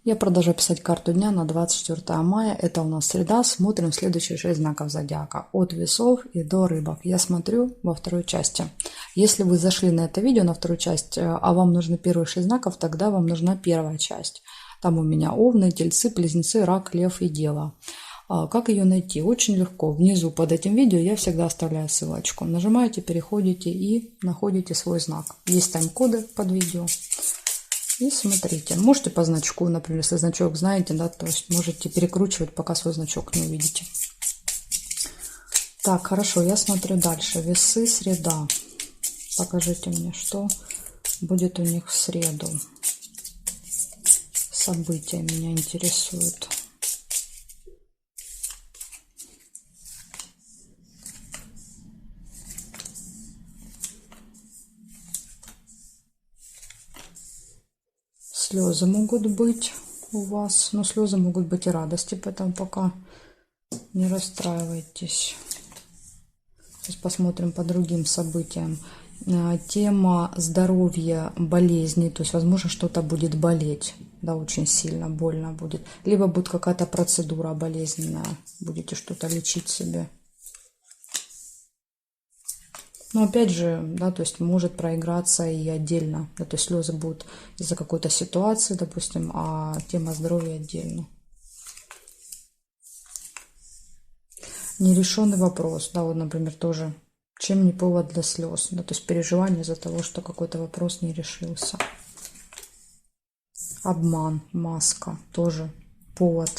Я продолжаю писать карту дня на 24 мая. Это у нас среда. Смотрим следующие 6 знаков зодиака. От весов и до рыбок. Я смотрю во второй части. Если вы зашли на это видео, на вторую часть, а вам нужны первые 6 знаков, тогда вам нужна первая часть. Там у меня овны, тельцы, близнецы, рак, лев и дева. Как ее найти? Очень легко. Внизу под этим видео я всегда оставляю ссылочку. Нажимаете, переходите и находите свой знак. Есть тайм-коды под видео. И смотрите, можете по значку, например, если значок знаете, да, то есть можете перекручивать, пока свой значок не увидите. Так, хорошо, я смотрю дальше. Весы, среда. Покажите мне, что будет у них в среду. События меня интересуют. Слезы могут быть у вас, но слезы могут быть и радости, поэтому пока не расстраивайтесь. Сейчас посмотрим по другим событиям. Тема здоровья, болезни, то есть, возможно, что-то будет болеть, да, очень сильно, больно будет. Либо будет какая-то процедура болезненная, будете что-то лечить себе. Но опять же, да, то есть может проиграться и отдельно, да, то есть слезы будут из-за какой-то ситуации, допустим, а тема здоровья отдельно. Нерешенный вопрос, да, вот, например, тоже, чем не повод для слез, да, то есть переживание из-за того, что какой-то вопрос не решился. Обман, маска, тоже повод.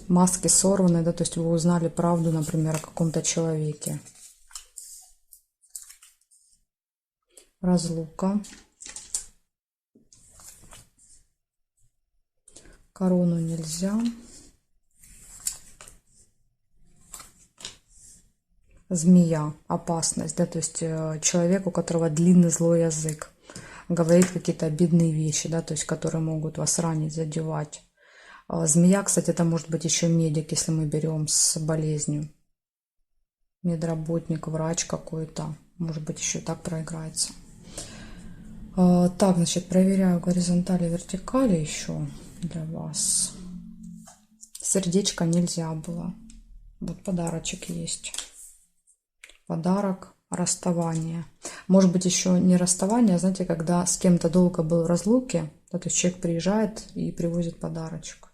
Маски сорваны, да, то есть вы узнали правду, например, о каком-то человеке. Разлука. Корону нельзя. Змея, опасность, да, то есть человек, у которого длинный злой язык, говорит какие-то обидные вещи, да, то есть которые могут вас ранить, задевать. Змея, кстати, это может быть еще медик, если мы берем с болезнью. Медработник, врач какой-то, может быть, еще так проиграется. Так, значит, проверяю горизонтали, вертикали еще для вас. Сердечко нельзя было. Вот подарочек есть. Подарок, расставание. Может быть, еще не расставание, а знаете, когда с кем-то долго был в разлуке, да, то есть человек приезжает и привозит подарочек.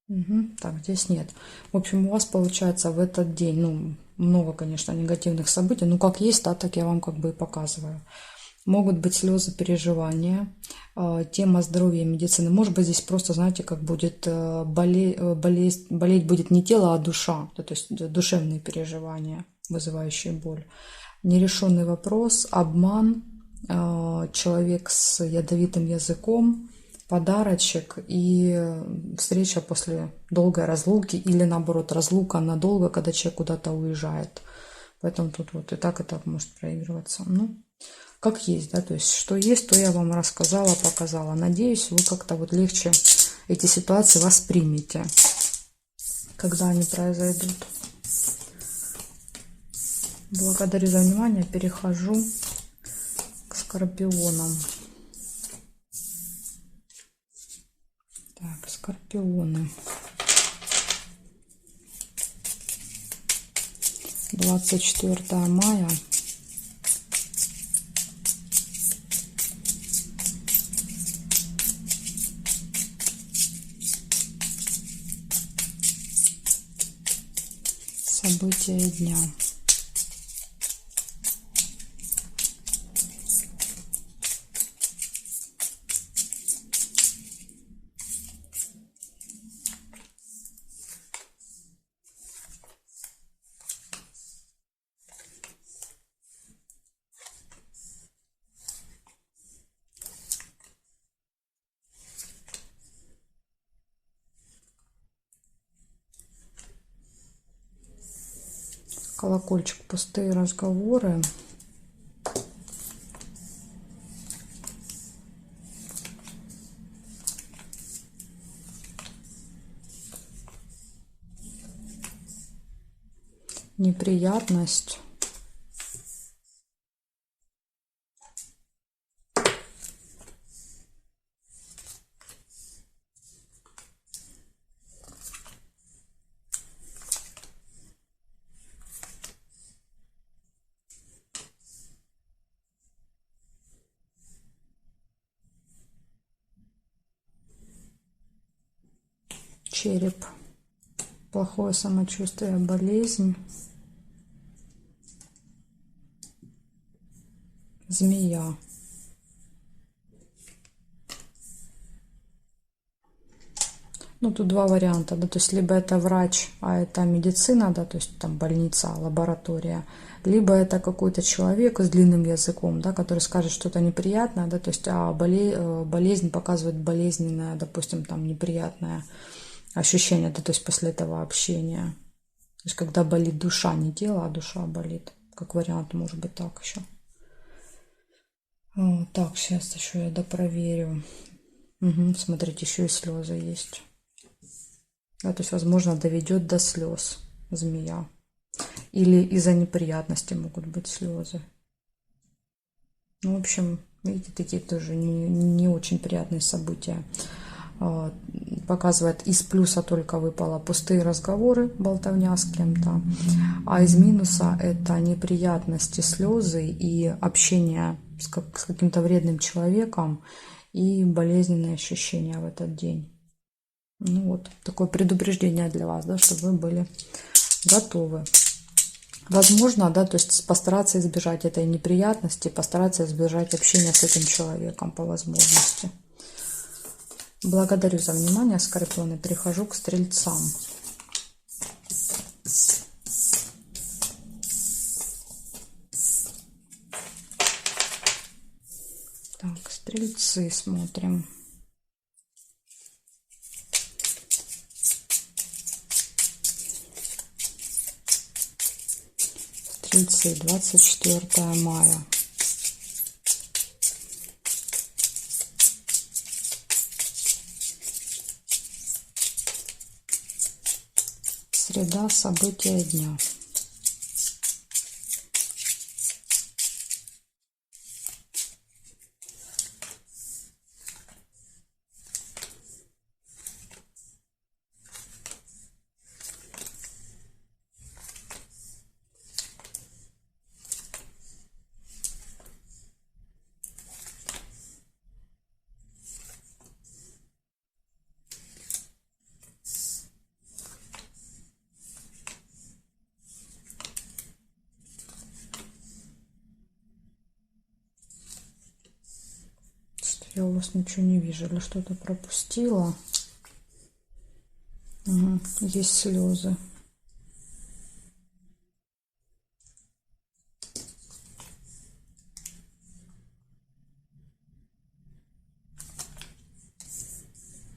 Угу. Так, здесь нет. В общем, у вас получается в этот день, ну, много, конечно, негативных событий. Ну, как есть, да, так я вам как бы и показываю. Могут быть слезы, переживания, тема здоровья и медицины. Может быть, здесь просто, знаете, как будет болеть будет не тело, а душа. То есть душевные переживания, вызывающие боль. Нерешенный вопрос, обман, человек с ядовитым языком, подарочек и встреча после долгой разлуки или наоборот разлука надолго, когда человек куда-то уезжает. Поэтому тут вот и так может проигрываться. Ну, как есть, да, то есть что есть, то я вам рассказала, показала. Надеюсь, вы как-то вот легче эти ситуации воспримете, когда они произойдут. Благодарю за внимание, перехожу к скорпионам. Так, скорпионы. 24 мая. События дня. Колокольчик, пустые разговоры. Неприятность. череп, плохое самочувствие, болезнь, змея. Ну, тут два варианта, да, то есть либо это врач, а это медицина, да, то есть там больница, лаборатория, либо это какой-то человек с длинным языком, да, который скажет что-то неприятное, да, то есть болезнь показывает болезненное, допустим, там неприятное ощущение, да, то есть после этого общения. То есть когда болит душа, не тело, а душа болит. Как вариант, может быть, так еще. Так, сейчас еще я допроверю. Угу, смотрите, еще и слезы есть. Да, то есть, возможно, доведет до слез змея. Или из-за неприятностей могут быть слезы. Ну, в общем, видите, такие тоже не очень приятные события. Показывает, из плюса только выпало пустые разговоры, болтовня с кем-то. А из минуса это неприятности, слезы и общение с каким-то вредным человеком и болезненные ощущения в этот день. Ну вот, такое предупреждение для вас, да, чтобы вы были готовы. Возможно, да, то есть постараться избежать этой неприятности, постараться избежать общения с этим человеком по возможности. Благодарю за внимание, скорпионы. Перехожу к стрельцам. Так, стрельцы смотрим. Стрельцы, 24 мая. Среда, события дня. Я у вас ничего не вижу, или что-то пропустила. Угу, есть слезы.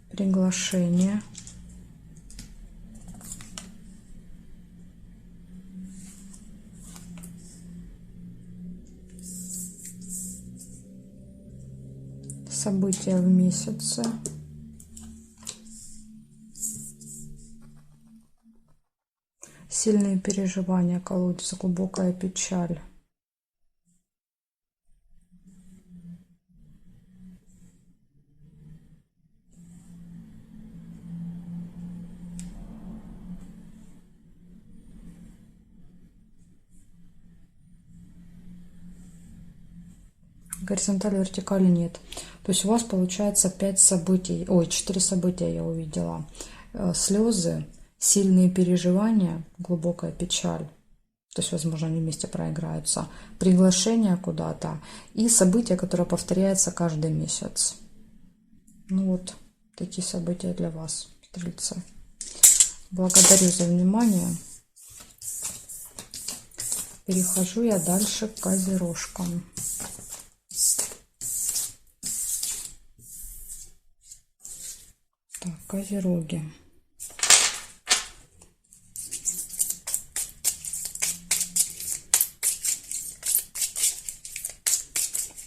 Приглашение. События в месяце. Сильные переживания, колодец, глубокая печаль. Горизонтали, вертикали нет. То есть у вас получается 5 событий, ой, 4 события я увидела. Слезы, сильные переживания, глубокая печаль. То есть, возможно, они вместе проиграются. Приглашение куда-то и события, которые повторяются каждый месяц. Ну вот, такие события для вас, стрельцы. Благодарю за внимание. Перехожу я дальше к козерожкам. Так, козероги.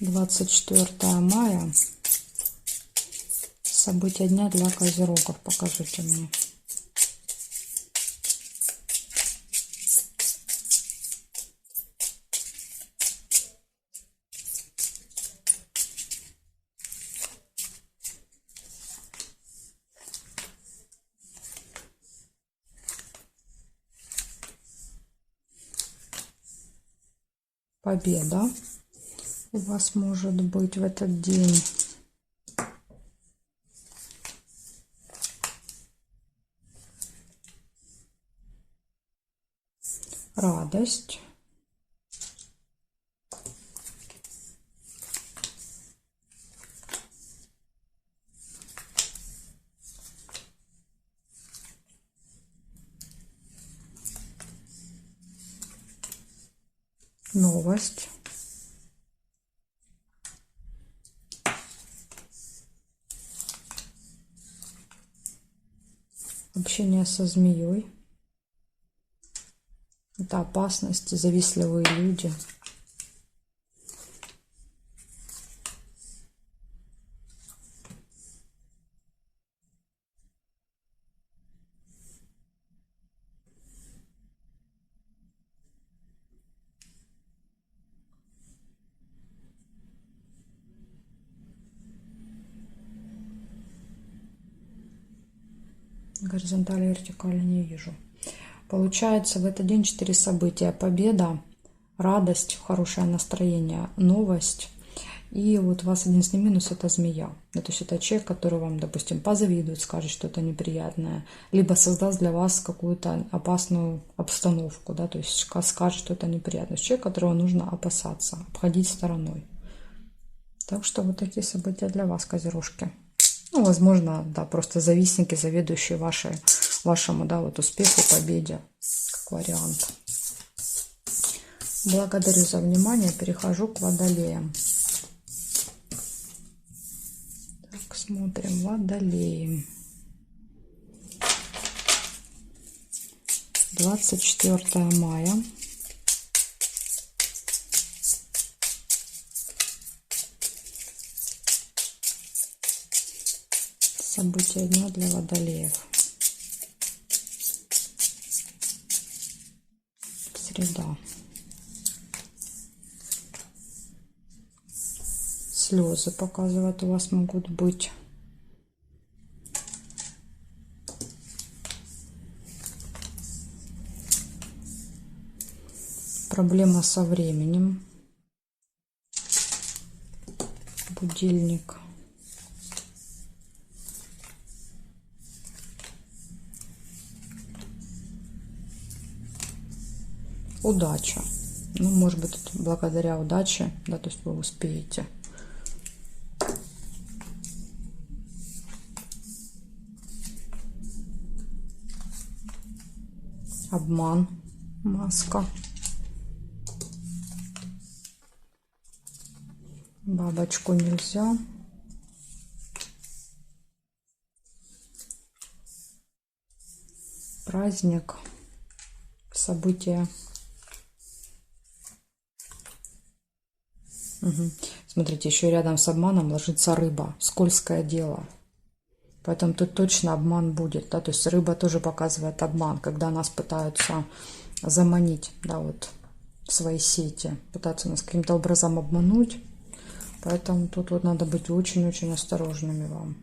Двадцать 24 мая. События дня для козерогов. Покажите мне. Победа у вас может быть в этот день. радость. Новость. Общение со змеей. Это опасность, завистливые люди. Горизонтали, вертикали не вижу. Получается, в этот день 4 события. Победа, радость, хорошее настроение, новость. И вот у вас единственный минус – это змея. То есть это человек, который вам, допустим, позавидует, скажет что-то неприятное, либо создаст для вас какую-то опасную обстановку, да, то есть скажет что-то неприятное. Человек, которого нужно опасаться, обходить стороной. Так что вот такие события для вас, козерожки. Ну, возможно, да, просто завистники, завидующие вашему, да, вот успеху, победе, как вариант. Благодарю за внимание. Перехожу к водолеям. Так, смотрим водолеи. 24 мая. События дня для водолеев. Среда. Слезы показывают, у вас могут быть. Проблема со временем. Будильник. Удача. Ну, может быть, благодаря удаче, да, то есть вы успеете. Обман. Маска. Бабочку нельзя. Праздник. События. Угу. Смотрите, еще рядом с обманом ложится рыба. Скользкое дело. Поэтому тут точно обман будет. Да? То есть рыба тоже показывает обман, когда нас пытаются заманить, да, вот, в свои сети. Пытаются нас каким-то образом обмануть. Поэтому тут вот надо быть очень-очень осторожными вам.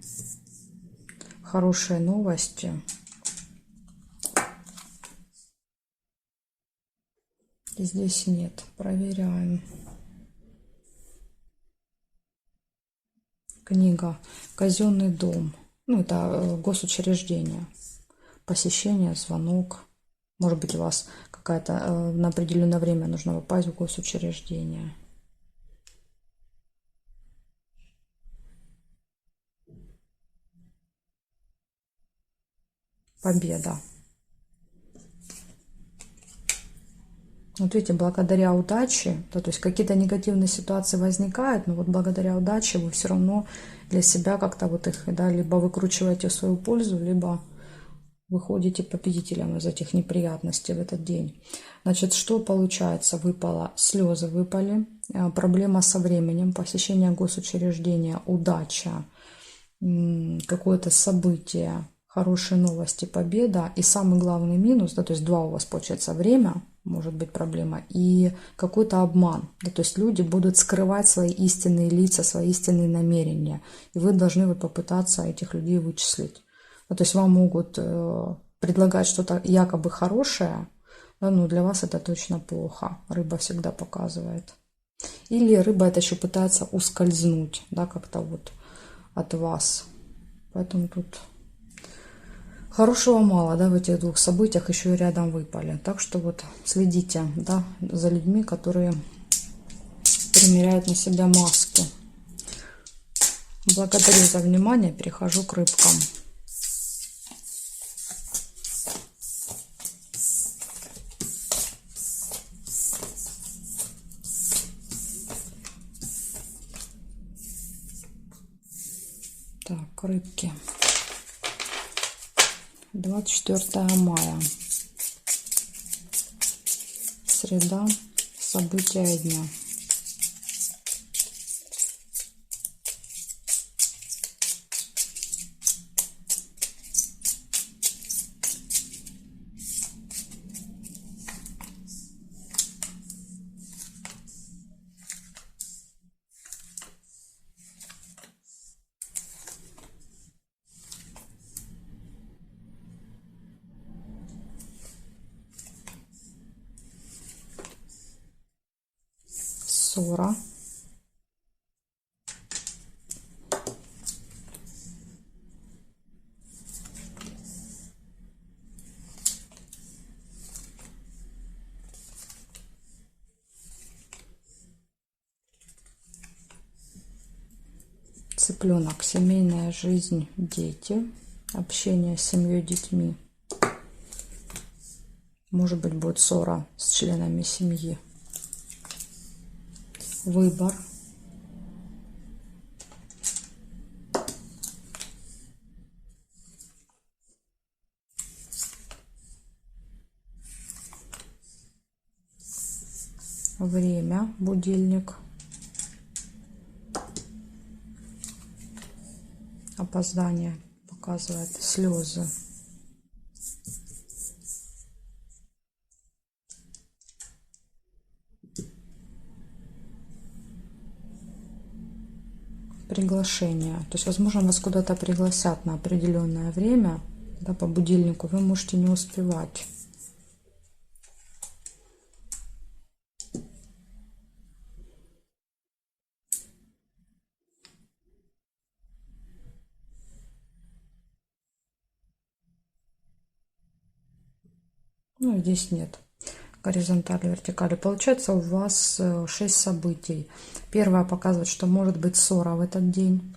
Хорошие новости. И здесь нет. Проверяем. Книга «Казенный дом». Ну, это госучреждение. Посещение, звонок. Может быть, у вас какая-то на определенное время нужно попасть в госучреждение. Победа. Вот видите, благодаря удаче, то есть какие-то негативные ситуации возникают, но вот благодаря удаче вы все равно для себя как-то вот их, да, либо выкручиваете в свою пользу, либо выходите победителем из этих неприятностей в этот день. Значит, что получается? Выпало, слезы выпали, проблема со временем, посещение госучреждения, удача, какое-то событие, хорошие новости, победа. И самый главный минус, да, то есть два у вас получается: время, может быть проблема, и какой-то обман. Да, то есть люди будут скрывать свои истинные лица, свои истинные намерения. И вы должны вот попытаться этих людей вычислить. Да, то есть вам могут предлагать что-то якобы хорошее, да, но для вас это точно плохо. Рыба всегда показывает. Или рыба это еще пытается ускользнуть, да, как-то вот от вас. Поэтому тут Хорошего мало, да, в этих двух событиях еще и рядом выпали. Так что вот следите, да, за людьми, которые примеряют на себя маску. Благодарю за внимание. Перехожу к рыбкам. Так, рыбки. 24 мая. Среда. События дня. Ссора. Цыпленок. Семейная жизнь, дети. Общение с семьей, детьми. Может быть, будет ссора с членами семьи. Выбор. Время. Будильник. Опоздание показывает. Слезы. Приглашение. То есть, возможно, вас куда-то пригласят на определенное время, да, по будильнику. Вы можете не успевать. Ну, здесь нет горизонтали, вертикали. Получается у вас 6 событий. Первое показывает, что может быть ссора в этот день.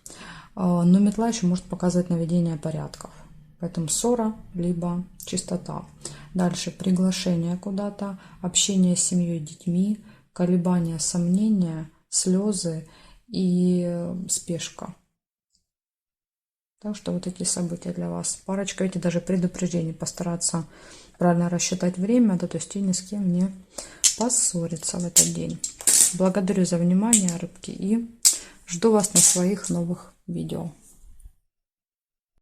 Но метла еще может показывать наведение порядков. Поэтому ссора, либо чистота. Дальше приглашение куда-то, общение с семьей, детьми, колебания, сомнения, слезы и спешка. Так что вот такие события для вас. Парочка, эти даже предупреждений, постараться правильно рассчитать время, да, то есть и ни с кем не поссориться в этот день. Благодарю за внимание, рыбки, и жду вас на своих новых видео.